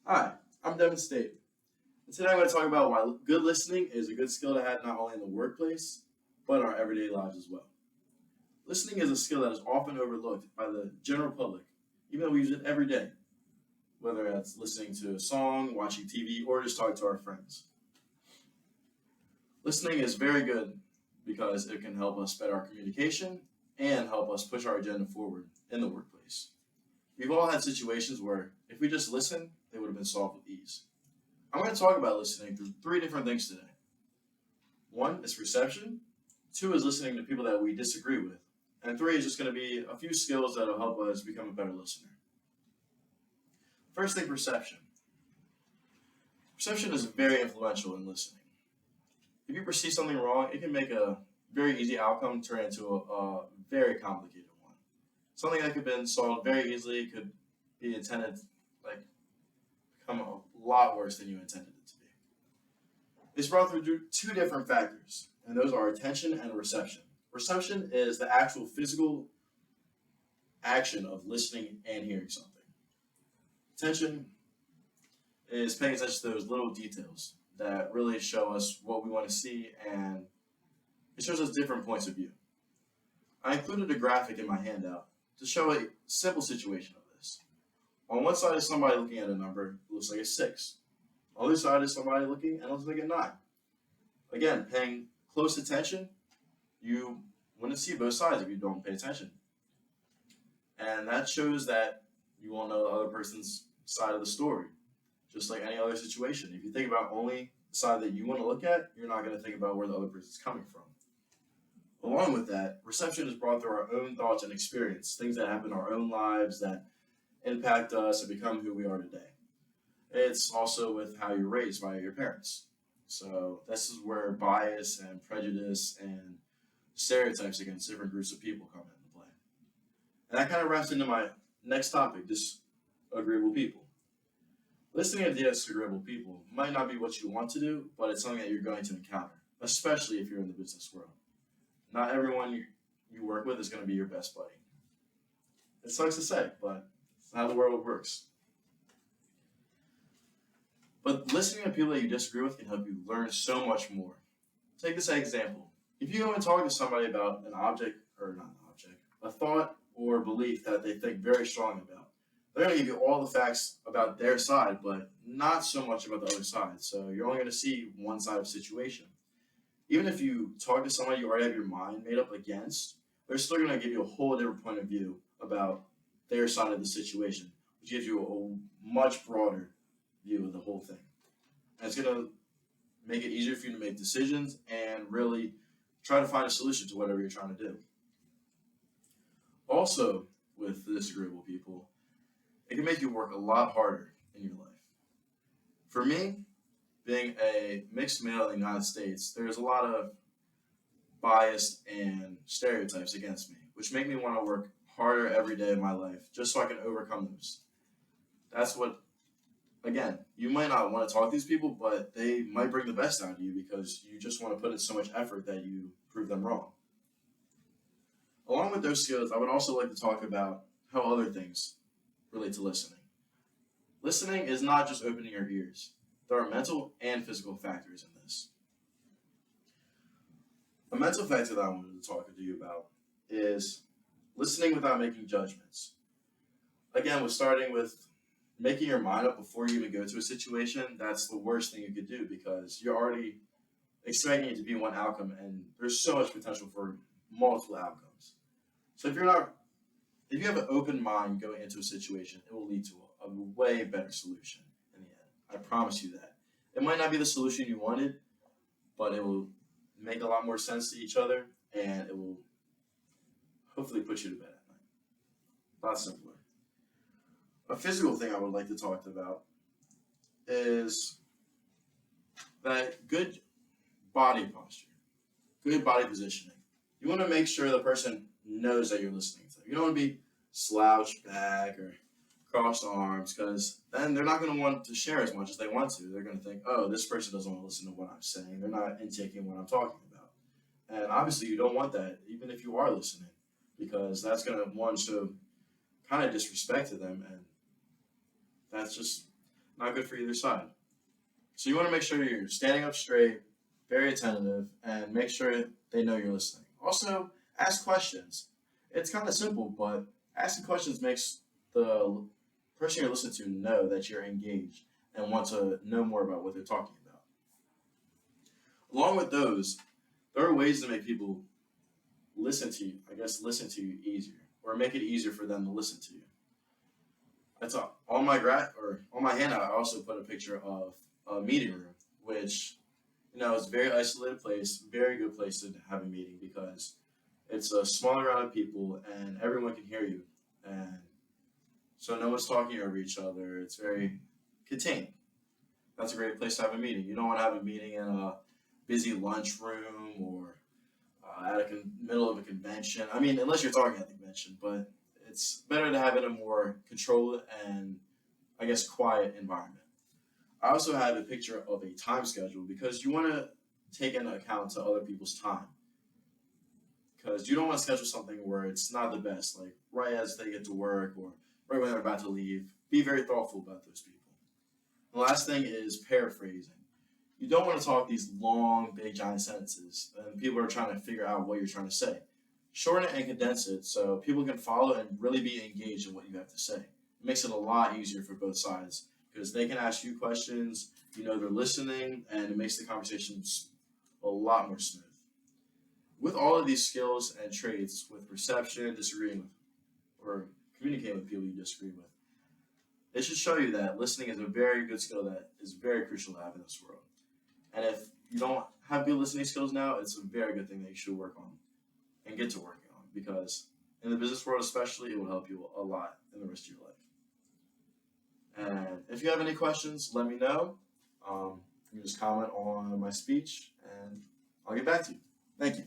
Hi, I'm Devin State, and today I'm going to talk about why good listening is a good skill to have not only in the workplace, but in our everyday lives as well. Listening is a skill that is often overlooked by the general public, even though we use it every day, whether that's listening to a song, watching TV, or just talking to our friends. Listening is very good because it can help us better our communication and help us push our agenda forward in the workplace. We've all had situations where if we just listened, they would have been solved with ease. I'm going to talk about listening through three different things today. One is reception, two is listening to people that we disagree with, and three is just going to be a few skills that will help us become a better listener. First thing, perception. Perception is very influential in listening. If you perceive something wrong, it can make a very easy outcome turn into a very complicated one. Something that could have been solved very easily could be intended like become a lot worse than you intended it to be. It's brought through two different factors, and those are attention and reception. Reception is the actual physical action of listening and hearing something. Attention is paying attention to those little details that really show us what we want to see, and it shows us different points of view. I included a graphic in my handout to show a simple situation of this. On one side is somebody looking at a number, it looks like a 6. On the other side is somebody looking and it looks like a 9. Again, paying close attention, you wouldn't see both sides if you don't pay attention. And that shows that you won't know the other person's side of the story, just like any other situation. If you think about only the side that you want to look at, you're not going to think about where the other person's coming from. Along with that, reception is brought through our own thoughts and experience, things that happen in our own lives that impact us and become who we are today. It's also with how you're raised by your parents. So this is where bias and prejudice and stereotypes against different groups of people come into play. And that kind of wraps into my next topic, disagreeable people. Listening to disagreeable people might not be what you want to do, but it's something that you're going to encounter, especially if you're in the business world. Not everyone you work with is going to be your best buddy. It sucks to say, but it's how the world works. But listening to people that you disagree with can help you learn so much more. Take this as an example. If you go and talk to somebody about an object, or not an object, a thought or belief that they think very strongly about, they're going to give you all the facts about their side, but not so much about the other side. So you're only going to see one side of the situation. Even if you talk to somebody you already have your mind made up against, they're still going to give you a whole different point of view about their side of the situation, which gives you a much broader view of the whole thing. And it's going to make it easier for you to make decisions and really try to find a solution to whatever you're trying to do. Also, with the disagreeable people, it can make you work a lot harder in your life. For me, being a mixed male in the United States, there's a lot of bias and stereotypes against me, which make me want to work harder every day of my life just so I can overcome those. That's what, again, you might not want to talk to these people, but they might bring the best out of you because you just want to put in so much effort that you prove them wrong. Along with those skills, I would also like to talk about how other things relate to listening. Listening is not just opening your ears. There are mental and physical factors in this. A mental factor that I wanted to talk to you about is listening without making judgments. Again, we're starting with making your mind up before you even go to a situation. That's the worst thing you could do because you're already expecting it to be one outcome, and there's so much potential for multiple outcomes. So if you have an open mind going into a situation, it will lead to a way better solution in the end. I promise you that. It might not be the solution you wanted, but it will make a lot more sense to each other, and it will hopefully put you to bed at night. A lot simpler. A physical thing I would like to talk about is that good body posture, good body positioning. You want to make sure the person knows that you're listening to them. You don't want to be slouched back or crossed arms because then they're not going to want to share as much as they want to. They're going to think, oh, this person doesn't want to listen to what I'm saying. They're not intaking what I'm talking about. And obviously, you don't want that, even if you are listening, because that's going to, one, show kind of disrespect to them. And that's just not good for either side. So you want to make sure you're standing up straight, very attentive, and make sure they know you're listening. Also, ask questions. It's kind of simple, but asking questions makes the person you're listening to know that you're engaged and want to know more about what they're talking about. Along with those, there are ways to make people listen to you, I guess listen to you easier, or make it easier for them to listen to you. That's all. On my handout, I also put a picture of a meeting room, which is a very isolated place, very good place to have a meeting because it's a smaller amount of people and everyone can hear you, and so no one's talking over each other. It's very contained. That's a great place to have a meeting. You don't want to have a meeting in a busy lunchroom or at a middle of a convention. I mean, unless you're talking at the convention, but it's better to have it in a more controlled and, I guess, quiet environment. I also have a picture of a time schedule because you want to take into account to other people's time. Because you don't want to schedule something where it's not the best, like right as they get to work or right when they're about to leave. Be very thoughtful about those people. The last thing is paraphrasing. You don't want to talk these long, big, giant sentences, and people are trying to figure out what you're trying to say. Shorten it and condense it so people can follow and really be engaged in what you have to say. It makes it a lot easier for both sides because they can ask you questions, they're listening, and it makes the conversation a lot more smooth. With all of these skills and traits, with perception, disagreeing with, or communicating with people you disagree with, it should show you that listening is a very good skill that is very crucial to have in this world. And if you don't have good listening skills now, it's a very good thing that you should work on and get to working on because in the business world especially, it will help you a lot in the rest of your life. And if you have any questions, let me know. You can just comment on my speech and I'll get back to you. Thank you.